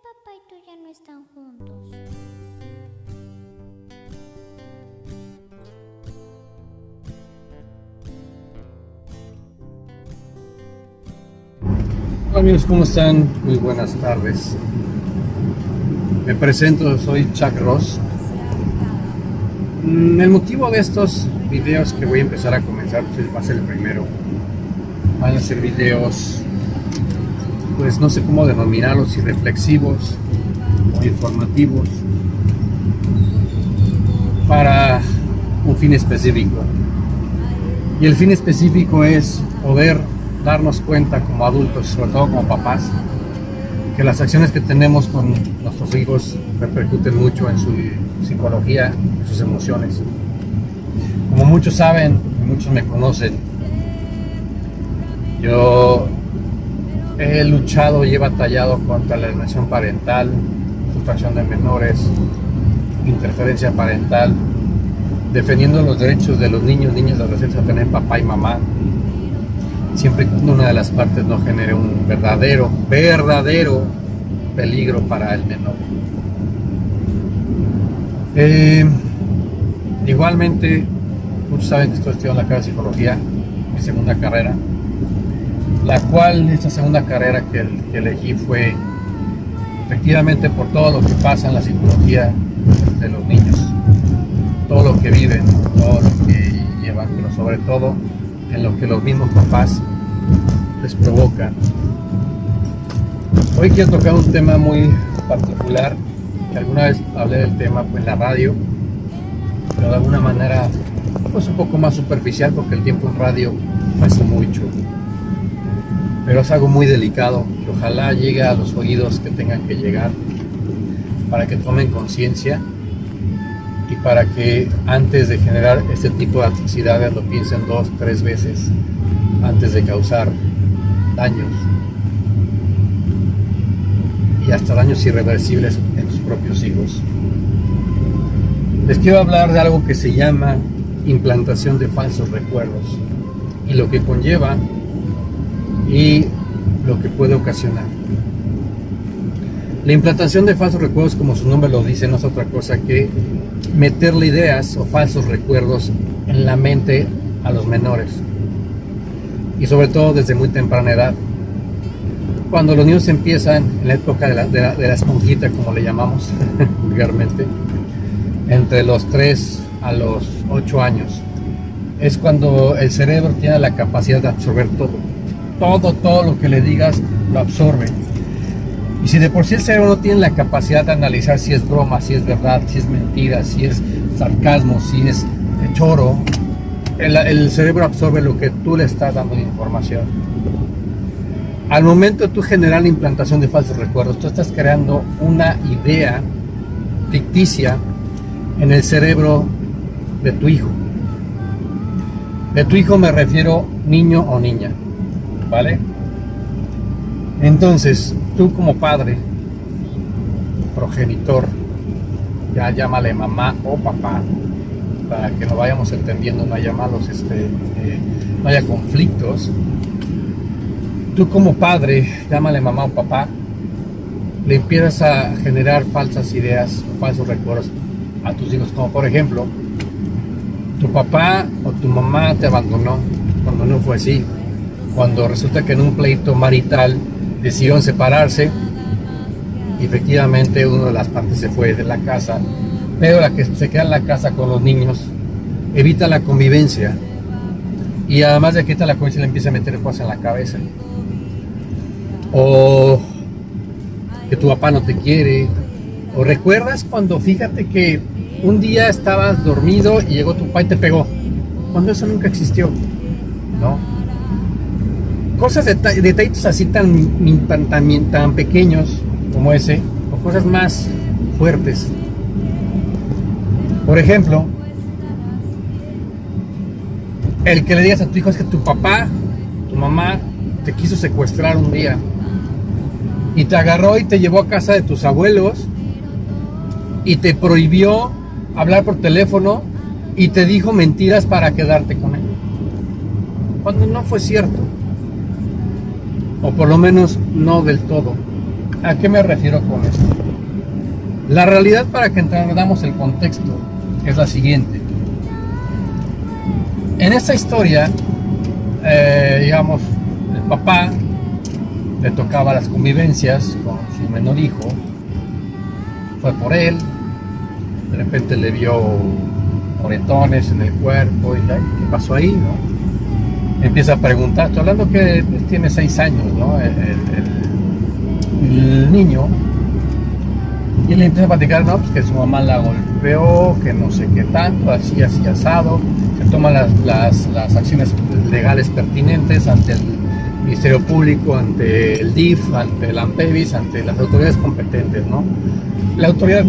papá y tú ya no están juntos? Hola amigos, ¿cómo están? Muy buenas tardes. Me presento, soy Chuck Ross. El motivo de estos videos que voy a empezar a comenzar pues, va a ser el primero. Van a ser videos, pues no sé cómo denominarlos, si reflexivos o informativos, para un fin específico. Y el fin específico es poder darnos cuenta como adultos, sobre todo como papás, que las acciones que tenemos con nuestros hijos repercuten mucho en su psicología, en sus emociones. Como muchos saben y muchos me conocen, yo he luchado y he batallado contra la alienación parental, sustracción de menores, interferencia parental, defendiendo los derechos de los niños, niñas, adolescentes a tener papá y mamá, siempre y cuando una de las partes no genere un verdadero peligro para el menor. Igualmente, muchos saben que estoy estudiando la carrera de psicología, mi segunda carrera, la cual esta segunda carrera que elegí fue efectivamente por todo lo que pasa en la psicología de los niños, todo lo que viven, todo lo que llevan, pero sobre todo en lo que los mismos papás les provocan. Hoy quiero tocar un tema muy particular, que alguna vez hablé del tema en la radio, pero de alguna manera pues un poco más superficial porque el tiempo en radio pasa mucho. Pero es algo muy delicado que ojalá llegue a los oídos que tengan que llegar para que tomen conciencia y para que antes de generar este tipo de atrocidades lo piensen 2-3 veces antes de causar daños y hasta daños irreversibles en sus propios hijos. Les quiero hablar de algo que se llama implantación de falsos recuerdos y lo que conlleva y lo que puede ocasionar. La implantación de falsos recuerdos, como su nombre lo dice, no es otra cosa que meterle ideas o falsos recuerdos en la mente a los menores, y sobre todo desde muy temprana edad. Cuando los niños empiezan en la época de la esponjita, como le llamamos vulgarmente, entre los 3 a los 8 años, es cuando el cerebro tiene la capacidad de absorber todo lo que le digas lo absorbe. Y si de por sí el cerebro no tiene la capacidad de analizar si es broma, si es verdad, si es mentira, si es sarcasmo, si es choro, el cerebro absorbe lo que tú le estás dando de información. Al momento de tú generar la implantación de falsos recuerdos, tú estás creando una idea ficticia en el cerebro de tu hijo. De tu hijo me refiero niño o niña, ¿vale? Entonces, tú como padre, progenitor, ya llámale mamá o papá, para que nos vayamos entendiendo, no haya no haya conflictos. Tú como padre, llámale mamá o papá, le empiezas a generar falsas ideas, falsos recuerdos a tus hijos, como por ejemplo, tu papá o tu mamá te abandonó cuando no fue así, cuando resulta que en un pleito marital decidieron separarse y efectivamente una de las partes se fue de la casa, pero la que se queda en la casa con los niños evita la convivencia y además de que evita la convivencia le empieza a meter cosas en la cabeza, o que tu papá no te quiere, o recuerdas cuando fíjate que un día estabas dormido y llegó tu papá y te pegó, cuando eso nunca existió, ¿no? Cosas, detallitos así tan pequeños como ese, o cosas más fuertes. Por ejemplo, el que le digas a tu hijo es que tu papá, tu mamá te quiso secuestrar un día y te agarró y te llevó a casa de tus abuelos y te prohibió hablar por teléfono y te dijo mentiras para quedarte con él, cuando no fue cierto, o por lo menos no del todo. ¿A qué me refiero con esto? La realidad, para que entendamos el contexto, es la siguiente. En esta historia, digamos, el papá le tocaba las convivencias con su menor hijo, fue por él, de repente le vio moretones en el cuerpo y ¿qué pasó ahí? ¿No? Empieza a preguntar, estoy hablando que tiene 6 años, ¿no? El niño, y le empieza a platicar, ¿no? Pues que su mamá la golpeó, que no sé qué tanto, así asado. Se toman las acciones legales pertinentes ante el Ministerio Público, ante el DIF, ante el AMPEVIS, ante las autoridades competentes, ¿no? La autoridad,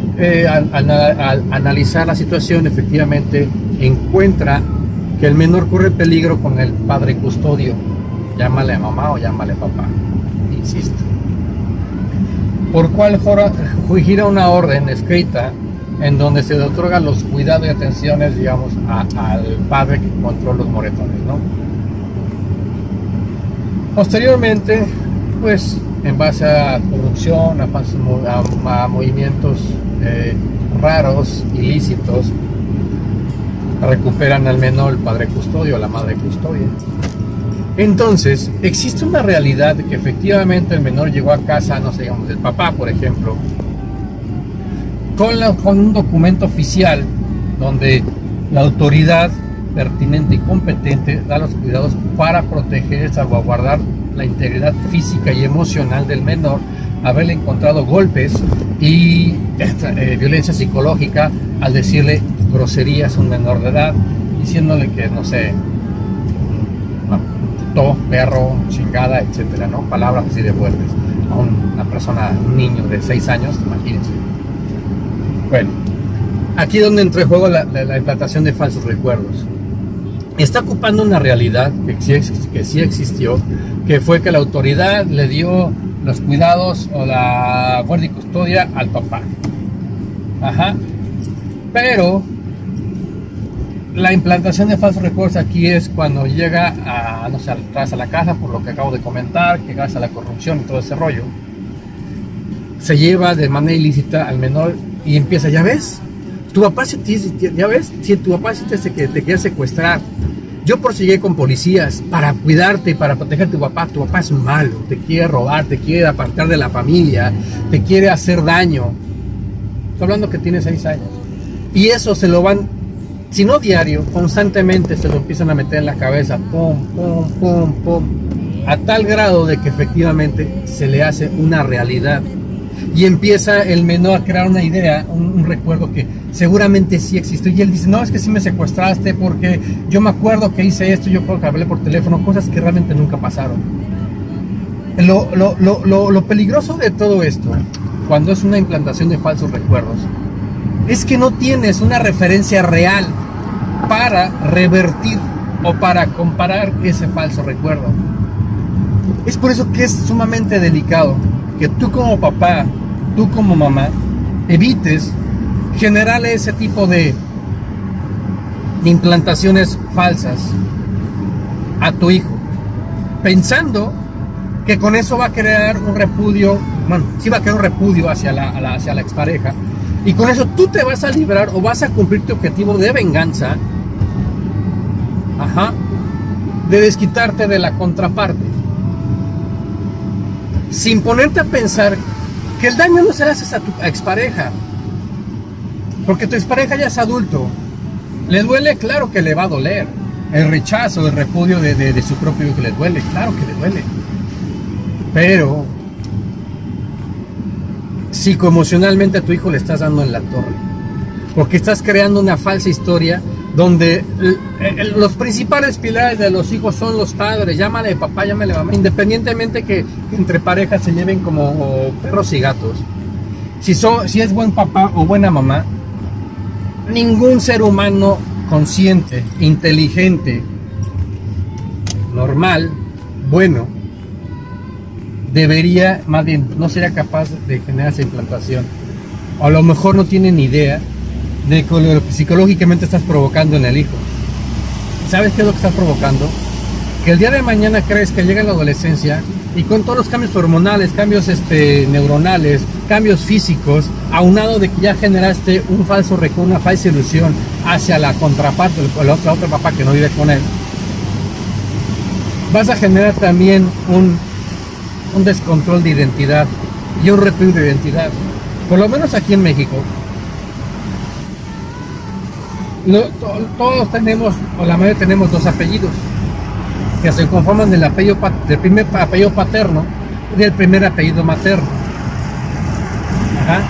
al analizar la situación, efectivamente encuentra que el menor corre peligro con el padre custodio, llámale mamá o llámale papá, insisto. Por cual gira una orden escrita en donde se le otorgan los cuidados y atenciones, digamos, al padre que encontró los moretones, ¿no? Posteriormente, pues, en base a corrupción, a movimientos raros, ilícitos, recuperan al menor el padre custodio, la madre custodia. Entonces, existe una realidad de que efectivamente el menor llegó a casa, no sé, digamos, del papá, por ejemplo, con un documento oficial donde la autoridad pertinente y competente da los cuidados para proteger y salvaguardar la integridad física y emocional del menor, haberle encontrado golpes y violencia psicológica al decirle groserías a un menor de edad, diciéndole que, no sé, perro, chingada, etcétera, ¿no? Palabras así de fuertes a una persona, un niño de 6 años, imagínense. Bueno, aquí es donde entra en juego la implantación de falsos recuerdos. Está ocupando una realidad que sí existió, que fue que la autoridad le dio los cuidados o la guardia y custodia al papá. Ajá. Pero la implantación de falsos recuerdos aquí es cuando llega a, no sé, atrás a la casa, por lo que acabo de comentar, que gracias a la corrupción y todo ese rollo, se lleva de manera ilícita al menor y empieza, ya ves, tu papá se tu papá te quería secuestrar. Yo prosiguió con policías para cuidarte y para proteger a tu papá. Tu papá es un malo, te quiere robar, te quiere apartar de la familia, te quiere hacer daño. Estoy hablando que tiene 6 años. Y eso se lo van, si no diario, constantemente se lo empiezan a meter en la cabeza, pum, pum, pum, pum, a tal grado de que efectivamente se le hace una realidad. Y empieza el menor a crear una idea, un recuerdo que seguramente sí existió. Y él dice, no, es que sí me secuestraste porque yo me acuerdo que hice esto, yo creo que hablé por teléfono, cosas que realmente nunca pasaron. Lo peligroso de todo esto, cuando es una implantación de falsos recuerdos, es que no tienes una referencia real para revertir o para comparar ese falso recuerdo. Es por eso que es sumamente delicado que tú como papá, tú como mamá, evites generarle ese tipo de implantaciones falsas a tu hijo, pensando que con eso va a crear un repudio, bueno, sí va a crear un repudio hacia la expareja, y con eso tú te vas a librar o vas a cumplir tu objetivo de venganza, de desquitarte de la contraparte, sin ponerte a pensar que el daño no se le haces a tu expareja, porque tu expareja ya es adulto. ¿Le duele? Claro que le va a doler. El rechazo, el repudio de su propio hijo le duele, claro que le duele. Pero psicoemocionalmente a tu hijo le estás dando en la torre, porque estás creando una falsa historia donde los principales pilares de los hijos son los padres. Llámale papá, llámale mamá, independientemente que entre parejas se lleven como perros y gatos. Si es buen papá o buena mamá, ningún ser humano consciente, inteligente, normal, bueno, debería, más bien, no sería capaz de generar esa implantación. O a lo mejor no tiene ni idea de lo que psicológicamente estás provocando en el hijo. ¿Sabes qué es lo que estás provocando? Que el día de mañana crees que llega la adolescencia y con todos los cambios hormonales, cambios neuronales, cambios físicos, aunado de que ya generaste un falso recuerdo, una falsa ilusión hacia la contraparte, la otra papá que no vive con él, vas a generar también un descontrol de identidad y un repliegue de identidad. Por lo menos aquí en México, todos tenemos, o la mayoría tenemos, dos apellidos que se conforman del primer apellido paterno y del primer apellido materno. Ajá.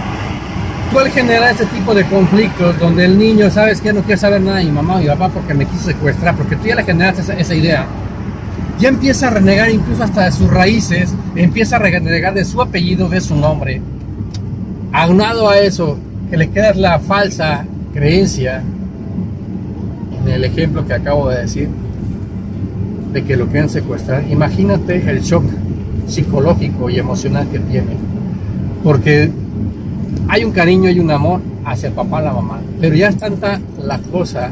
Tú al generar este tipo de conflictos donde el niño, sabes que no quiere saber nada de mi mamá o mi papá porque me quiso secuestrar, porque tú ya le generaste esa idea, ya empieza a renegar incluso hasta de sus raíces, empieza a renegar de su apellido, de su nombre. Aunado a eso, que le queda la falsa creencia, en el ejemplo que acabo de decir, de que lo quieren secuestrar. Imagínate el shock psicológico y emocional que tiene, porque hay un cariño y un amor hacia el papá y la mamá, pero ya es tanta la cosa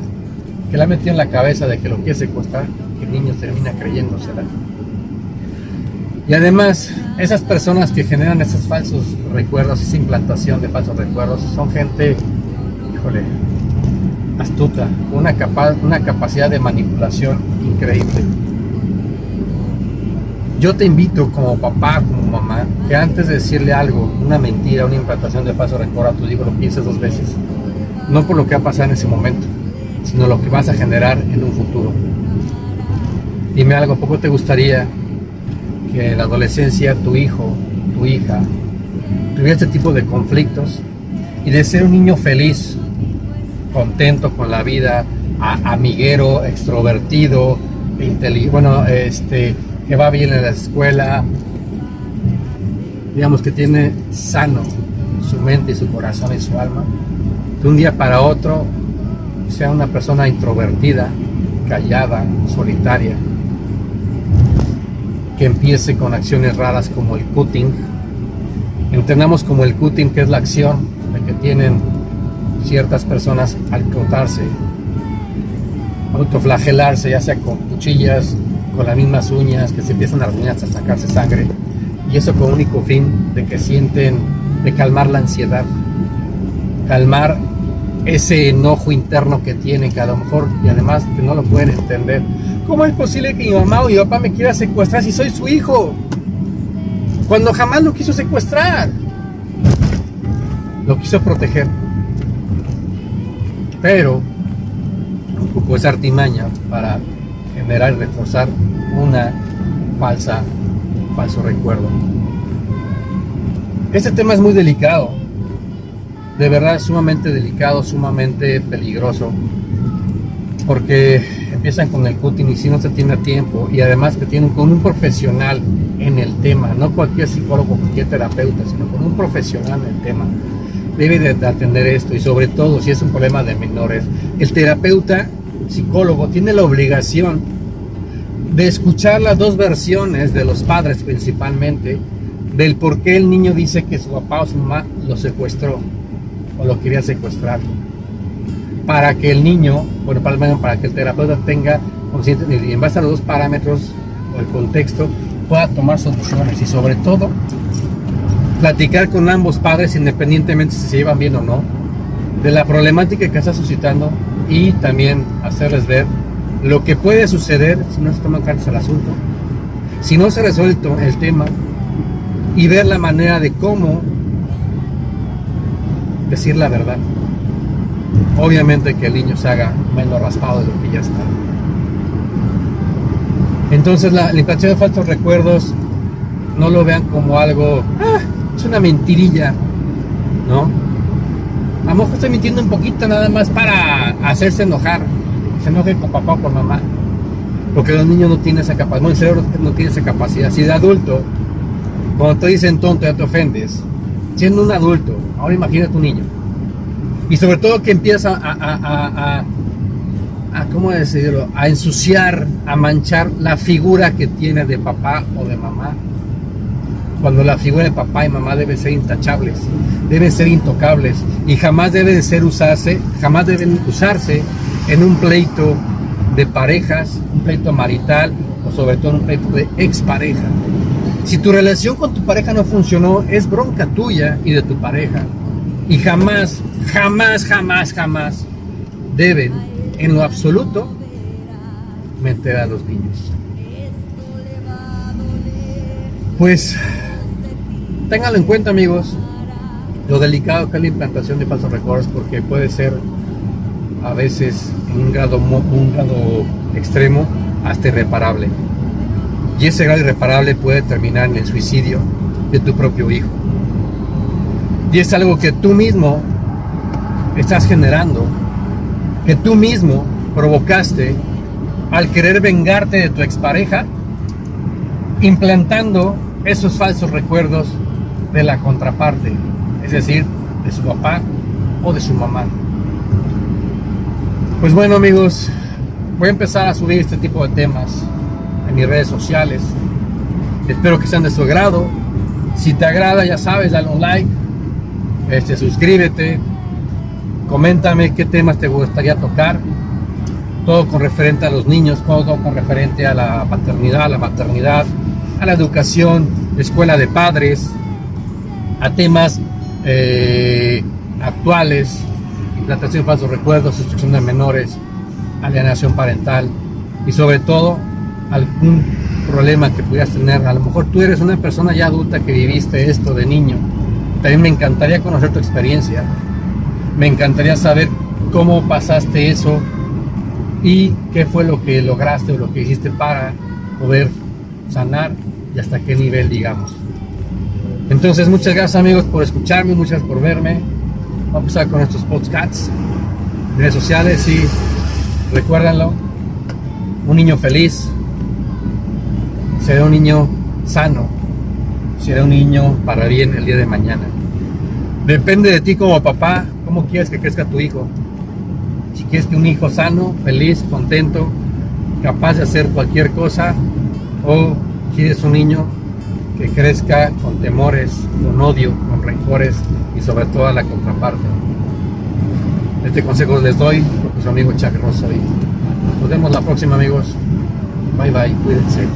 que le ha metido en la cabeza de que lo quiere secuestrar, que el niño termina creyéndosela. Y además, esas personas que generan esos falsos recuerdos, esa implantación de falsos recuerdos, son gente, híjole, astuta, una capacidad de manipulación increíble. Yo te invito como papá, como mamá, que antes de decirle algo, una mentira, una implantación de falso recuerdo a tu hijo, lo pienses dos veces. No por lo que va a pasar en ese momento, sino lo que vas a generar en un futuro. Dime algo, ¿poco te gustaría que en la adolescencia tu hijo, tu hija, tuviera este tipo de conflictos y de ser un niño feliz, contento con la vida, amiguero, extrovertido, que va bien en la escuela, digamos que tiene sano su mente y su corazón y su alma, de un día para otro sea una persona introvertida, callada, solitaria, que empiece con acciones raras como el cutting? Entendamos como el cutting, que es la acción de que tienen ciertas personas al cortarse, autoflagelarse, ya sea con cuchillas, con las mismas uñas, que se empiezan a rasguñar hasta sacarse sangre, y eso con único fin de que sienten, de calmar la ansiedad, calmar ese enojo interno que tienen, que a lo mejor, y además que no lo pueden entender. ¿Cómo es posible que mi mamá o mi papá me quiera secuestrar si soy su hijo? Cuando jamás lo quiso secuestrar, lo quiso proteger, pero ocupó esa artimaña para generar y reforzar una falso recuerdo. Este tema es muy delicado, de verdad es sumamente delicado, sumamente peligroso, porque empiezan con el cutting y si no se tiene a tiempo, y además que tienen con un profesional en el tema, no cualquier psicólogo, cualquier terapeuta, sino con un profesional en el tema, debe de atender esto. Y sobre todo si es un problema de menores, el terapeuta psicólogo tiene la obligación de escuchar las dos versiones de los padres, principalmente del por qué el niño dice que su papá o su mamá lo secuestró o lo quería secuestrar, para que el niño, para que el terapeuta tenga consciente y en base a los dos parámetros o el contexto pueda tomar soluciones, y sobre todo platicar con ambos padres, independientemente si se llevan bien o no, de la problemática que está suscitando, y también hacerles ver lo que puede suceder si no se toman cartas al asunto, si no se resuelve el tema, y ver la manera de cómo decir la verdad. Obviamente que el niño se haga menos raspado de lo que ya está. Entonces la implantación de falsos recuerdos, no lo vean como algo, es una mentirilla, ¿no? A lo mejor estoy mintiendo un poquito nada más para hacerse enojar, se enoje con papá o con mamá, porque los niños no tienen esa capacidad, el cerebro no tiene esa capacidad. Si de adulto, cuando te dicen tonto ya te ofendes, siendo un adulto, ahora imagínate un niño, y sobre todo que empieza a ¿cómo decirlo?, a ensuciar, a manchar la figura que tiene de papá o de mamá, cuando la figura de papá y mamá deben ser intachables, deben ser intocables, y jamás deben usarse en un pleito de parejas, un pleito marital, o sobre todo un pleito de expareja. Si tu relación con tu pareja no funcionó, es bronca tuya y de tu pareja. Y jamás, jamás, jamás, jamás deben, en lo absoluto, meter a los niños. Pues, ténganlo en cuenta, amigos, lo delicado que es la implantación de falsos recuerdos, porque puede ser a veces en un grado extremo hasta irreparable. Y ese grado irreparable puede terminar en el suicidio de tu propio hijo. Y es algo que tú mismo estás generando, que tú mismo provocaste al querer vengarte de tu expareja, implantando esos falsos recuerdos de la contraparte, es decir, de su papá o de su mamá. Pues bueno, amigos, voy a empezar a subir este tipo de temas en mis redes sociales. Espero que sean de su agrado. Si te agrada, ya sabes, dale un like, suscríbete, coméntame qué temas te gustaría tocar, todo con referente a los niños, todo con referente a la paternidad, a la maternidad, a la educación, escuela de padres, a temas actuales, implantación de falsos recuerdos, instrucción de menores, alienación parental y sobre todo algún problema que pudieras tener. A lo mejor tú eres una persona ya adulta que viviste esto de niño. También me encantaría conocer tu experiencia. Me encantaría saber cómo pasaste eso y qué fue lo que lograste o lo que hiciste para poder sanar y hasta qué nivel, digamos. Entonces, muchas gracias, amigos, por escucharme, muchas gracias por verme. Vamos a empezar con estos podcasts, redes sociales y recuérdenlo, un niño feliz será un niño sano, será un niño para bien el día de mañana. Depende de ti como papá, cómo quieres que crezca tu hijo. Si quieres que un hijo sano, feliz, contento, capaz de hacer cualquier cosa, o quieres un niño que crezca con temores, con odio, con rencores y sobre todo a la contraparte. Este consejo les doy porque su amigo Chuck Rosso. Nos vemos la próxima, amigos. Bye bye, cuídense.